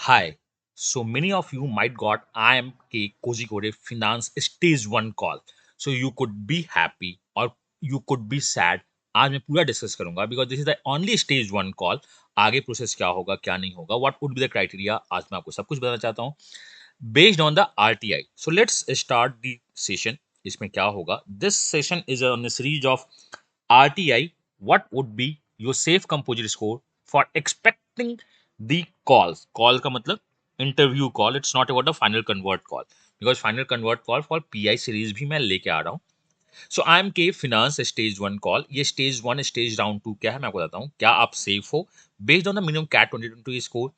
Hi. So many of you might got IMK Kozhikode Finance Stage 1 call. So you could be happy or you could be sad. आज मैं पूरा discuss करूंगा because this is the only stage 1 call. आगे process क्या होगा क्या नहीं होगा what would be the criteria आज मैं आपको सब कुछ बताना चाहता हूँ based on the RTI. So let's start the session. इसमें क्या होगा this session is on the series of RTI. What would be your safe composite score for expecting the calls? Call का मतलब interview call. It's not about the final convert call because final convert call for PI series भी मैं लेके आ रहा हूँ. सो I am के finance stage 1 call. ये stage 1 stage round 2 क्या है मैं आपको बताता हूँ. क्या आप सेफ हो based on the minimum CAT 2022 score.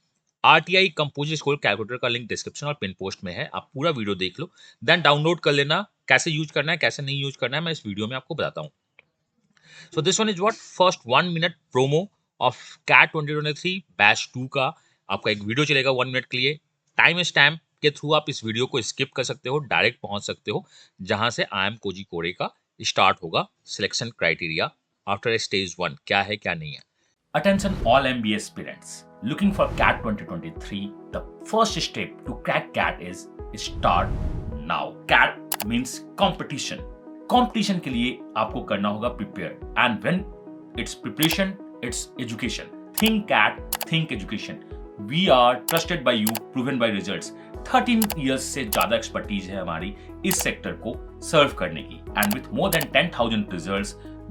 RTI composite score calculator का लिंक डिस्क्रिप्शन और पिन पोस्ट में है. आप पूरा वीडियो देख लो देन डाउनलोड कर लेना. कैसे यूज करना है कैसे नहीं यूज करना है मैं इस वीडियो में आपको बताता हूँ. So this one is what first 1 minute promo of CAT 2023 batch 2 का आपका एक वीडियो चलेगा 1 मिनट के लिए. टाइम स्टैम्प के थ्रू आप इस वीडियो को स्किप कर सकते हो डायरेक्ट पहुंच सकते हो जहां से आई एम कोजिकोडे का स्टार्ट होगा. सिलेक्शन क्राइटेरिया आफ्टर स्टेज 1 क्या है क्या नहीं है. Attention all MBA aspirants looking for CAT 2023. The first step to crack CAT is start now. CAT means competition. Competition के लिए आपको करना होगा prepare. And when it's preparation, it's education. Think CAT, think education. We are trusted by you, proven by results. 13 years से ज़्यादा expertise है हमारी इस sector को serve करने की. And with more than 10,000 results,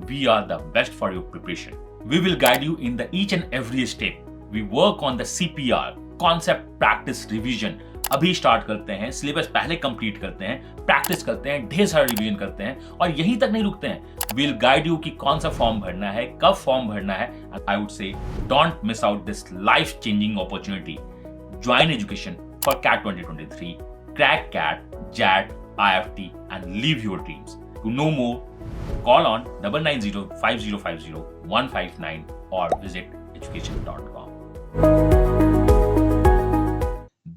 we are the best for your preparation. We will guide you in the each and every step. We work on the CPR, concept practice revision. अभी start करते हैं, syllabus पहले complete करते हैं, practice करते हैं, ढेर सारा रिवीजन करते हैं और यहीं तक नहीं रुकते हैं. We'll guide you कि कौन सा फॉर्म भरना है, कब फॉर्म भरना है. I would say don't miss out this life changing opportunity. Join education for CAT 2023. Crack CAT, JAT, IFT and live your dreams. To know more, call on 9905050159 or visit education.com.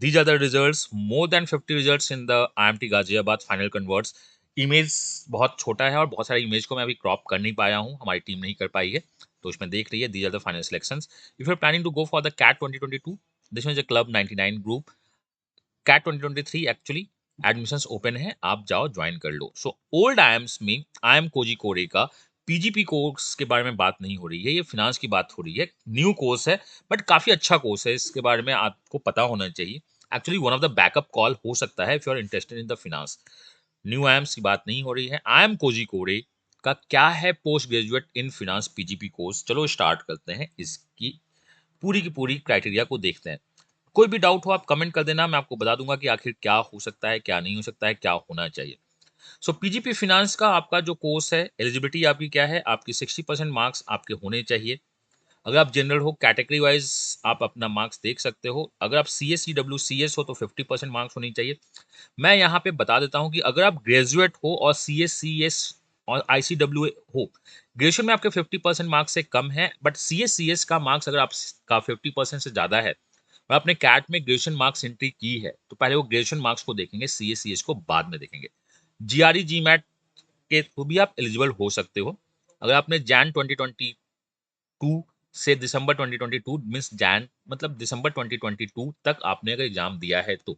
These are the results. More than 50 results in the IMT Ghaziabad final converts. Image बहुत छोटा है और बहुत सारे image को मैं अभी crop कर नहीं पाया हूँ, हमारी टीम नहीं कर पाई है तो उसमें देख रही है. These are the final selections. If you are planning to go for the CAT 2022 this is a club 99 group. CAT 2023 actually admissions open है, आप जाओ ज्वाइन कर लो. सो ओल्ड आईएम्स में आई एम कोजिकोडे का PGP कोर्स के बारे में बात नहीं हो रही है, ये फिनांस की बात हो रही है. न्यू कोर्स है बट काफी अच्छा कोर्स है, इसके बारे में आपको पता होना चाहिए. Actually one of the backup call हो सकता है if you are interested in the finance. New IIMs की बात नहीं हो रही है. आई एम कोजिकोडे का क्या है post graduate in finance PGP course. चलो स्टार्ट करते हैं, इसकी पूरी की पूरी क्राइटेरिया को देखते हैं. कोई भी डाउट हो आप कमेंट कर देना, मैं आपको बता दूंगा कि आखिर क्या हो सकता है क्या नहीं हो सकता है क्या होना चाहिए. सो PGP फिनांस का आपका जो कोर्स है एलिजिबिलिटी आपकी क्या है, आपकी 60% मार्क्स आपके होने चाहिए. अगर आप जनरल हो कैटेगरी वाइज आप अपना मार्क्स देख सकते हो. अगर आप CSCW CS हो तो 50% मार्क्स होनी चाहिए. मैं यहाँ पे बता देता हूँ कि अगर आप ग्रेजुएट हो और CS और ICW हो, ग्रेजुएशन में आपके 50% मार्क्स से कम है बट CS का मार्क्स अगर आपका 50% से ज़्यादा है और आपने कैट में ग्रेजुएशन मार्क्स एंट्री की है तो पहले वो ग्रेजुएशन मार्क्स को देखेंगे, CS को बाद में देखेंगे. GRE GMAT के थ्रू भी आप एलिजिबल हो सकते हो. अगर आपने जैन 2022 से दिसंबर 2022 मीन्स जैन मतलब दिसंबर 2022 तक आपने अगर एग्जाम दिया है तो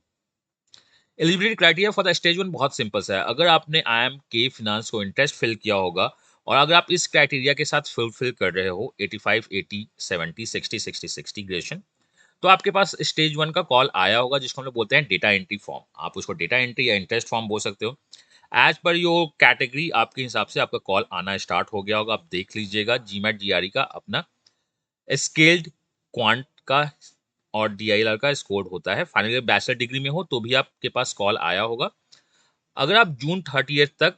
eligibility criteria for the stage 1 बहुत सिंपल सा है. अगर आपने IIM के फिनांस को इंटरेस्ट फिल किया होगा और अगर आप इस क्राइटेरिया के साथ फुलफिल कर रहे हो 85 80 70 60 60 60 ग्रेजुएशन तो आपके पास स्टेज 1 का कॉल आया होगा जिसको हम लोग बोलते हैं डेटा एंट्री फॉर्म. आप उसको डेटा एंट्री या इंटरेस्ट फॉर्म बोल सकते हो. एज पर योर कैटेगरी आपके हिसाब से आपका कॉल आना स्टार्ट हो गया होगा. आप देख लीजिएगा GMAT GRE का अपना स्केल्ड क्वांट का और DILR का स्कोर होता है. फाइनल ईयर बैचलर डिग्री में हो तो भी आपके पास कॉल आया होगा अगर आप जून 30 तक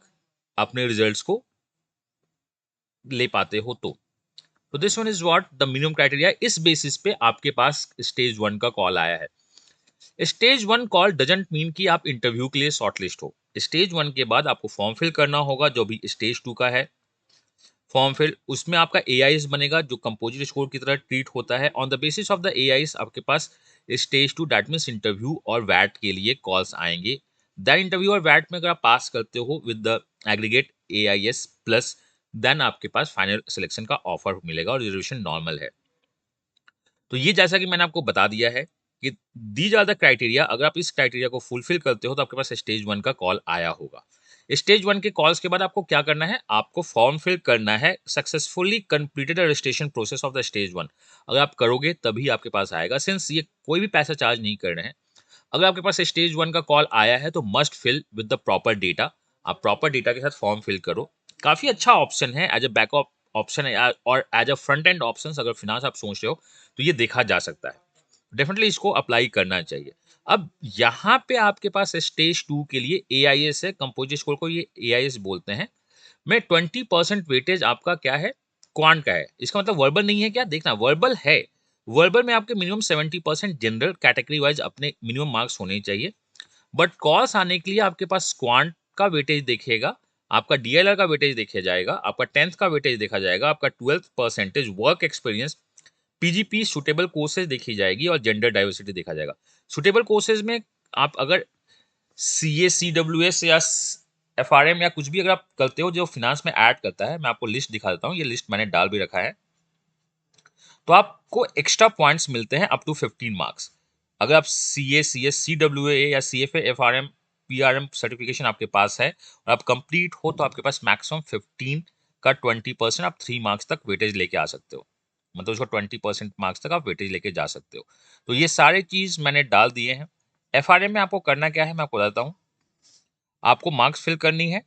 अपने रिजल्ट्स को ले पाते हो तो. तो this one is what the minimum criteria. इस बेसिस पे आपके पास स्टेज 1 का कॉल आया है. स्टेज 1 कॉल डजंट मीन कि आप इंटरव्यू के लिए शॉर्टलिस्ट हो. स्टेज 1 के बाद आपको फॉर्म फिल करना होगा जो भी स्टेज 2 का है. फॉर्म फिल उसमें आपका AIS बनेगा जो कंपोजिट स्कोर की तरह ट्रीट होता है. On the basis of the AIS आपके पास स्टेज 2 दैट मीन्स इंटरव्यू और वैट के लिए कॉल्स आएंगे. दैट इंटरव्यू और वैट में अगर आप पास करते हो with the aggregate AIS plus then आपके पास फाइनल सिलेक्शन का ऑफर मिलेगा और रिजर्वेशन नॉर्मल है. तो ये जैसा कि मैंने आपको बता दिया है कि दीज आर द क्राइटेरिया, अगर आप इस क्राइटेरिया को फुलफिल करते हो तो आपके पास स्टेज 1 का कॉल आया होगा। स्टेज 1 के कॉल्स के बाद आपको क्या करना है, आपको फॉर्म फिल करना है, successfully completed the registration process of the stage 1। अगर आप करोगे तभी आपके पास आएगा, सिंस ये कोई भी पैसा चार्ज नहीं कर रहे हैं। अगर आपके पास स्टेज 1 का कॉल आया है तो must fill with the proper data, आप प्रॉपर डेटा के साथ फॉर्म फिल करो। काफी अच्छा ऑप्शन है, एज अ बैकअप ऑप्शन है और as a front end option अगर फिनांस आप सोच रहे हो तो ये देखा जा सकता है। डेफिनेटली इसको अप्लाई करना चाहिए। अब यहाँ पे आपके पास स्टेज 2 के लिए एआईएस है, कंपोजिट स्कोर को ये एआईएस बोलते हैं। में 20% वेटेज आपका क्या है, क्वांट का है। इसका मतलब वर्बल नहीं है क्या, देखना वर्बल है। वर्बल में आपके मिनिमम 70% जनरल कैटेगरी वाइज अपने मिनिमम मार्क्स होने चाहिए, बट कॉल्स आने के लिए आपके पास क्वांट का वेटेज देखेगा, आपका डीएलआर का वेटेज देखा जाएगा, आपका 10th का वेटेज देखा जाएगा, आपका 12th percentage work experience, PGP suitable courses देखी जाएगी और जेंडर डाइवर्सिटी देखा जाएगा। सुटेबल कोर्सेज में आप अगर सीए, सीडब्ल्यूएस या एफआरएम या कुछ भी अगर आप करते हो जो फिनांस में ऐड करता है, मैं आपको लिस्ट दिखा देता हूँ, ये लिस्ट मैंने डाल भी रखा है, तो आपको एक्स्ट्रा पॉइंट्स मिलते हैं अप टू 15 मार्क्स। अगर आप सीए, सीएस, सीडब्ल्यूए या सीएफए, एफआरएम, पीआरएम सर्टिफिकेशन आपके पास है और आप कंप्लीट हो तो आपके पास मैक्सिमम 15 का 20% आप 3 मार्क्स तक वेटेज लेके आ सकते हो, मतलब उसको 20% मार्क्स तक आप वेटेज लेके जा सकते हो। तो ये सारे चीज मैंने डाल दिए हैं। एफआरएम में आपको करना क्या है मैं आपको बताता हूँ। आपको मार्क्स फिल करनी है,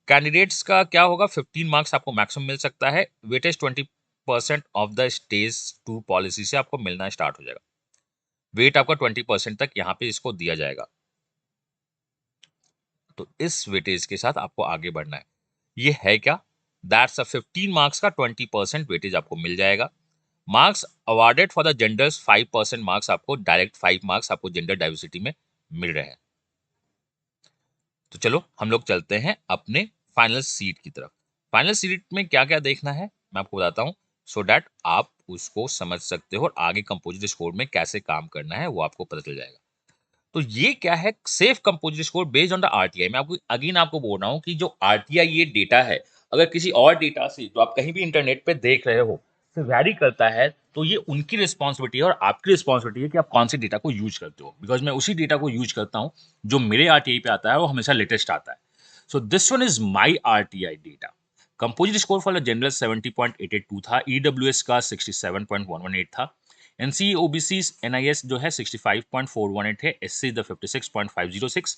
कैंडिडेट्स का क्या होगा, 15 मार्क्स आपको मैक्सिमम मिल सकता है, weightage 20% of the stage 2 policy से आपको मिलना स्टार्ट हो जाएगा। वेट आपका 20% तक यहाँ पे इसको दिया जाएगा, तो इस वेटेज के साथ आपको आगे बढ़ना है। ये है क्या, दैट्स अ 15 मार्क्स का 20% वेटेज आपको मिल जाएगा। Marks awarded for the genders 5% marks आपको, डायरेक्ट 5 मार्क्स आपको जेंडर डाइवर्सिटी में मिल रहे हैं। तो चलो हम लोग चलते हैं अपने फाइनल सीट की तरफ। फाइनल सीट में क्या क्या देखना है मैं आपको बताता हूँ, सो डैट आप उसको समझ सकते हो और आगे कंपोजिट स्कोर में कैसे काम करना है वो आपको पता चल जाएगा। तो ये क्या है, safe composite score based on the RTI. मैं आपको अगेन आपको बोल रहा हूँ कि जो आरटीआई ये डेटा है, अगर किसी और डेटा से जो आप कहीं भी इंटरनेट पे देख रहे हो से वैरी करता है तो ये उनकी रिस्पॉन्सिबिलिटी है और आपकी रिस्पॉन्सिबिलिटी है कि आप कौन से डेटा को यूज करते हो। बिकॉज मैं उसी डेटा को यूज करता हूँ जो मेरे आरटीआई पे आता है, वो हमेशा लेटेस्ट आता है। So this one is my RTI data. Composite score for general 70.882 था, ईडब्ल्यूएस का 67.118 था, एनसी ओबीसी एनआईएस जो है 65.418 है, SC the 56.506,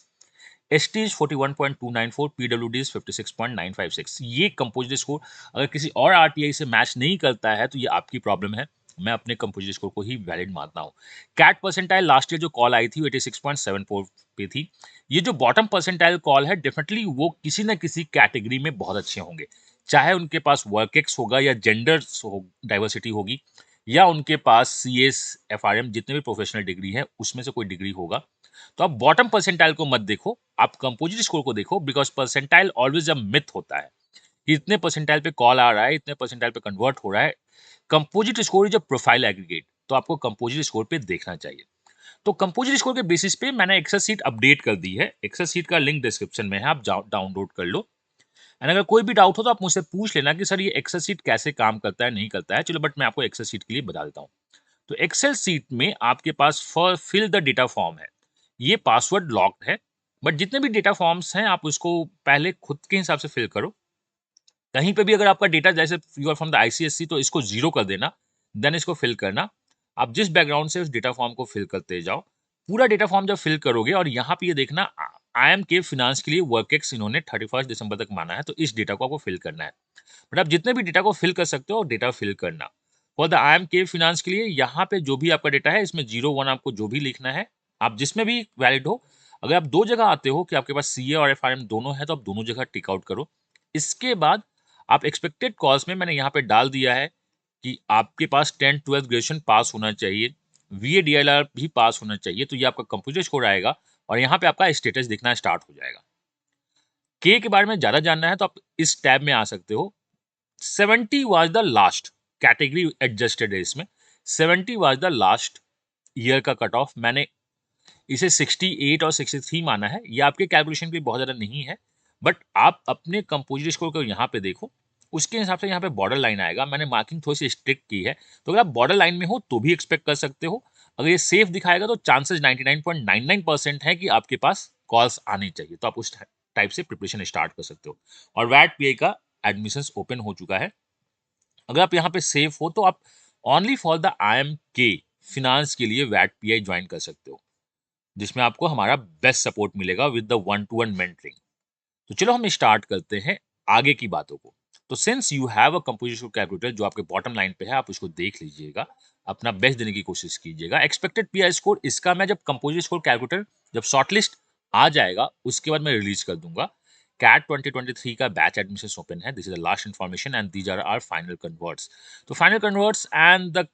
ST is 41.294, PWD is 56.956। ये कंपोजिट स्कोर अगर किसी और आरटीआई से मैच नहीं करता है तो ये आपकी प्रॉब्लम है, मैं अपने कंपोजिट स्कोर को ही वैलिड मानता हूँ। कैट परसेंटाइल लास्ट ईयर जो कॉल आई थी 86.74 पे थी। ये जो बॉटम परसेंटाइल कॉल है डेफिनेटली वो किसी न किसी कैटेगरी में बहुत अच्छे होंगे, चाहे उनके पास वर्क एक्स होगा या जेंडर डाइवर्सिटी होगी या उनके पास सीएस, एफआरएम जितने भी प्रोफेशनल डिग्री है उसमें से कोई डिग्री होगा। तो आप बॉटम परसेंटाइल को मत देखो, आप कंपोजिट स्कोर को देखो, because percentile always a myth होता है कि इतने परसेंटाइल पे कॉल आ रहा है, इतने परसेंटाइल पे कन्वर्ट हो रहा है। Composite score is a profile aggregate, तो आपको कंपोजिट स्कोर पे देखना चाहिए। तो कंपोजिट स्कोर के बेसिस पे मैंने एक्सेल सीट अपडेट कर दी है, एक्सेल सीट का लिंक डिस्क्रिप्शन में है, आप डाउनलोड कर लो। एंड अगर कोई भी डाउट हो तो आप मुझसे पूछ लेना कि सर ये एक्सेल सीट कैसे काम करता है, नहीं करता है। चलो बट मैं आपको एक्सेल सीट के लिए बता देता हूँ। तो एक्सेल सीट में आपके पास फिल द डेटा फॉर्म है, ये पासवर्ड लॉक्ड है, बट जितने भी डेटा फॉर्म्स हैं आप उसको पहले खुद के हिसाब से फिल करो। कहीं पे भी अगर आपका डेटा जैसे you are from the ICSC तो इसको 0 कर देना, देन इसको फिल करना। आप जिस बैकग्राउंड से उस डेटा फॉर्म को फिल करते जाओ, पूरा डेटा फॉर्म जब फिल करोगे और यहाँ पे ये देखना IIM के फिनांस के लिए वर्कएक्स इन्होंने 31 दिसंबर तक माना है, तो इस डेटा को आपको फिल करना है। बट आप जितने भी डेटा को फिल कर सकते हो डेटा फिल करना। फॉर द IIM के फिनांस के लिए यहाँ पे जो भी आपका डेटा है इसमें 01 आपको जो भी लिखना है, आप जिसमें भी वैलिड हो। अगर आप दो जगह आते हो कि आपके पास सीए और एफआरएम दोनों है तो आप दोनों जगह टिक आउट करो। इसके बाद आप एक्सपेक्टेड कॉल्स में मैंने यहाँ पे डाल दिया है कि आपके पास 10th-12th ग्रेजुएशन पास होना चाहिए, VA-DLR भी पास होना चाहिए, तो ये आपका कंप्यूटर स्कोर आएगा और यहाँ पे आपका स्टेटस दिखना स्टार्ट हो जाएगा। के बारे में ज्यादा जानना है तो आप इस टैब में आ सकते हो। 70 was the last category adjusted है इसमें, 70 वाज द लास्ट ईयर का कट ऑफ। मैंने इसे 68 और 63 माना है, ये आपके कैलकुलेशन के लिए बहुत ज़्यादा नहीं है, बट आप अपने कंपोजिट स्कोर को यहाँ पे देखो, उसके हिसाब से यहाँ पे बॉर्डर लाइन आएगा। मैंने मार्किंग थोड़ी सी स्ट्रिक्ट की है, तो अगर आप बॉर्डर लाइन में हो तो भी एक्सपेक्ट कर सकते हो, अगर ये सेफ दिखाएगा तो चांसेस 99.99% है कि आपके पास कॉल्स आनी चाहिए, तो आप उस टाइप से प्रिपरेशन स्टार्ट कर सकते हो। और वैट पीआई का एडमिशंस ओपन हो चुका है। अगर आप यहाँ पे सेफ हो तो आप only for the IMK finance के लिए वैट पीआई ज्वाइन कर सकते हो, जिसमें आपको हमारा बेस्ट सपोर्ट मिलेगा विद द 1-to-1 मेंटरिंग। तो चलो हम स्टार्ट करते हैं आगे की बातों को। तो since you have a composition calculator जो आपके बॉटम लाइन पे है, आप उसको देख लीजिएगा, अपना बेस्ट देने की कोशिश कीजिएगा। एक्सपेक्टेड पीआई स्कोर इसका मैं जब कंपोजिशन स्कोर कैलकुलेटर जब शॉर्टलिस्ट आ जाएगा उसके बाद मैं रिलीज कर दूंगा। कैट 2023 का बैच एडमिशन ओपन है। This is the last information and these are our final converts. तो final converts and the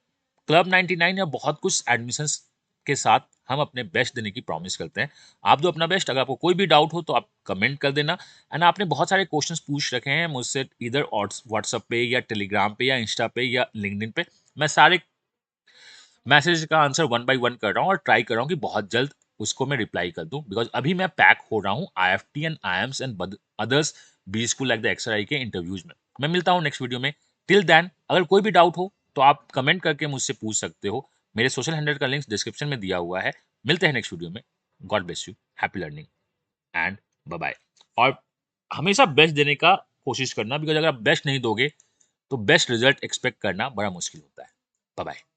club 99 या बहुत कुछ एडमिशंस के साथ हम अपने बेस्ट देने की प्रॉमिस करते हैं। आप दो अपना बेस्ट। अगर आपको कोई भी डाउट हो तो आप कमेंट कर देना। एंड आपने बहुत सारे क्वेश्चंस पूछ रखे हैं मुझसे इधर व्हाट्सएप पे या टेलीग्राम पे या इंस्टा पे या लिंक्डइन पे। मैं सारे मैसेज का आंसर वन बाय वन कर रहा हूँ और ट्राई कर रहा हूँ कि बहुत जल्द उसको मैं रिप्लाई कर दूं, बिकॉज अभी मैं पैक हो रहा हूँ IFT and IIMS and others be school like the XRI के इंटरव्यूज में। मैं मिलता हूँ नेक्स्ट वीडियो में। टिल देन अगर कोई भी डाउट हो तो आप कमेंट करके मुझसे पूछ सकते हो। मेरे सोशल हैंडल का लिंक डिस्क्रिप्शन में दिया हुआ है। मिलते हैं नेक्स्ट वीडियो में। God bless you, happy learning and bye bye. और हमेशा बेस्ट देने का कोशिश करना, बिकॉज अगर आप बेस्ट नहीं दोगे तो बेस्ट रिजल्ट एक्सपेक्ट करना बड़ा मुश्किल होता है। Bye bye.